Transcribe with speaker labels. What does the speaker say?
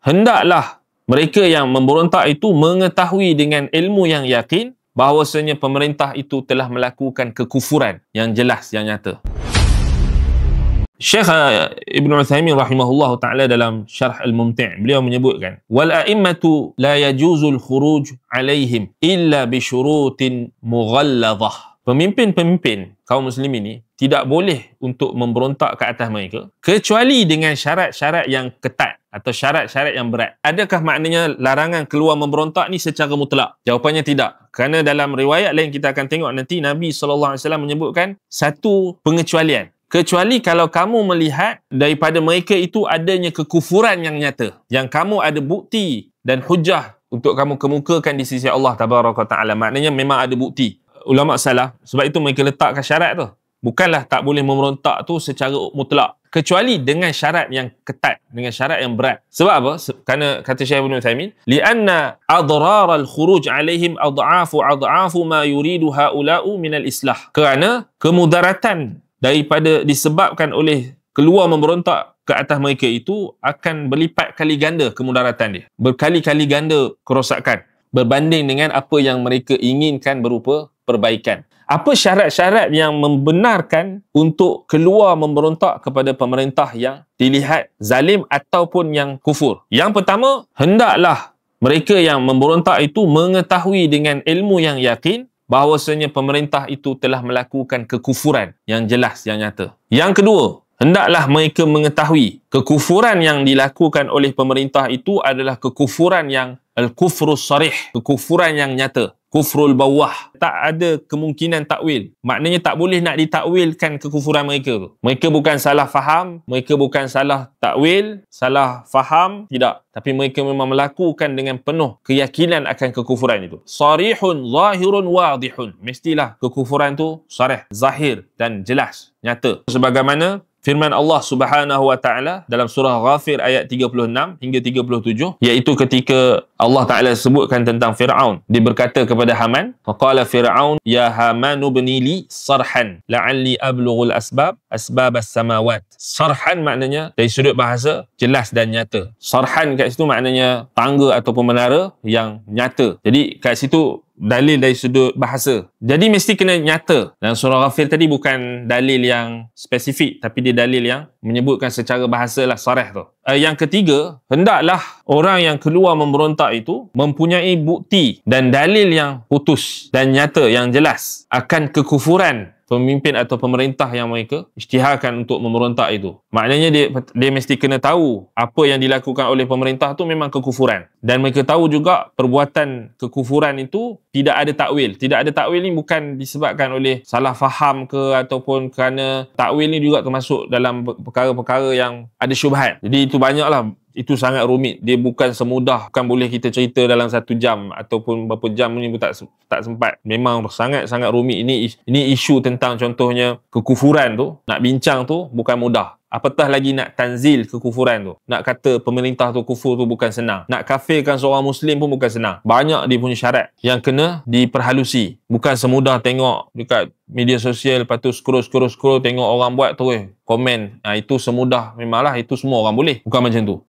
Speaker 1: hendaklah mereka yang memberontak itu mengetahui dengan ilmu yang yakin bahawasanya pemerintah itu telah melakukan kekufuran yang jelas, yang nyata. Syekh Ibn Uthaymin rahimahullah ta'ala dalam Syarh Al-Mumti' beliau menyebutkan, wal a'immatu la yajuzul khuruj alaihim illa bi syurutin mughalladhah. Pemimpin-pemimpin kaum muslimin ini tidak boleh untuk memberontak ke atas mereka kecuali dengan syarat-syarat yang ketat atau syarat-syarat yang berat. Adakah maknanya larangan keluar memberontak ni secara mutlak? Jawapannya tidak. Kerana dalam riwayat lain kita akan tengok nanti Nabi SAW menyebutkan satu pengecualian. Kecuali kalau kamu melihat daripada mereka itu adanya kekufuran yang nyata, yang kamu ada bukti dan hujah untuk kamu kemukakan di sisi Allah Tabaraka Ta'ala. Maknanya memang ada bukti. Ulama salah, sebab itu mereka letakkan syarat tu. Bukanlah tak boleh memberontak tu secara mutlak, kecuali dengan syarat yang ketat, dengan syarat yang berat. Sebab apa? Kerana kata Syekh Ibn Uthaymin, li'anna adrar al-khuruj alaihim ad'afu ma yuridu ha'ula'u minal islah. Kerana kemudaratan daripada disebabkan oleh keluar memberontak ke atas mereka itu akan berlipat kali ganda kemudaratan dia. Berkali-kali ganda kerosakan berbanding dengan apa yang mereka inginkan berupa perbaikan. Apa syarat-syarat yang membenarkan untuk keluar memberontak kepada pemerintah yang dilihat zalim ataupun yang kufur? Yang pertama, hendaklah mereka yang memberontak itu mengetahui dengan ilmu yang yakin bahawasanya pemerintah itu telah melakukan kekufuran yang jelas, yang nyata. Yang kedua, hendaklah mereka mengetahui kekufuran yang dilakukan oleh pemerintah itu adalah kekufuran yang al-kufrus sarih, kekufuran yang nyata. Kufrul bawah. Tak ada kemungkinan takwil. Maknanya tak boleh nak ditakwilkan kekufuran mereka tu. Mereka bukan salah faham, mereka bukan salah takwil, salah faham, tidak. Tapi mereka memang melakukan dengan penuh keyakinan akan kekufuran itu. Sarihun, zahirun, wadihun. Mestilah kekufuran tu sarih, zahir dan jelas, nyata. Sebagaimana firman Allah Subhanahu wa Ta'ala dalam surah Ghafir ayat 36 hingga 37, iaitu ketika Allah Ta'ala sebutkan tentang Fir'aun. Dia berkata kepada Haman, faqala Fir'aun ya Hamanu bni li sarhan la'alli ablughul asbab as-samawat. Sarhan maknanya dari sudut bahasa jelas dan nyata. Sarhan kat situ maknanya tangga ataupun menara yang nyata. Jadi kat situ dalil dari sudut bahasa. Jadi mesti kena nyata. Dan surah Ghafir tadi bukan dalil yang spesifik, tapi dia dalil yang menyebutkan secara bahasa lah, sarih tu. Yang ketiga, hendaklah orang yang keluar memberontak itu mempunyai bukti dan dalil yang putus dan nyata, yang jelas akan kekufuran pemimpin atau pemerintah yang mereka isytiharkan untuk memberontak itu. Maknanya dia mesti kena tahu apa yang dilakukan oleh pemerintah tu memang kekufuran. Dan mereka tahu juga perbuatan kekufuran itu tidak ada takwil. Tidak ada takwil ni bukan disebabkan oleh salah faham ke, ataupun kerana takwil ni juga termasuk dalam perkara-perkara yang ada syubhat. Jadi itu banyaklah. Itu sangat rumit. Dia bukan semudah, bukan boleh kita cerita dalam 1 jam ataupun berapa jam ni pun tak sempat. Memang sangat-sangat rumit. Ini isu tentang contohnya kekufuran tu, nak bincang tu bukan mudah. Apatah lagi nak tanzil kekufuran tu. Nak kata pemerintah tu kufur tu bukan senang. Nak kafirkan seorang Muslim pun bukan senang. Banyak dia punya syarat yang kena diperhalusi. Bukan semudah tengok dekat media sosial, lepas tu scroll tengok orang buat tu komen. Itu semudah, memanglah itu semua orang boleh. Bukan macam tu.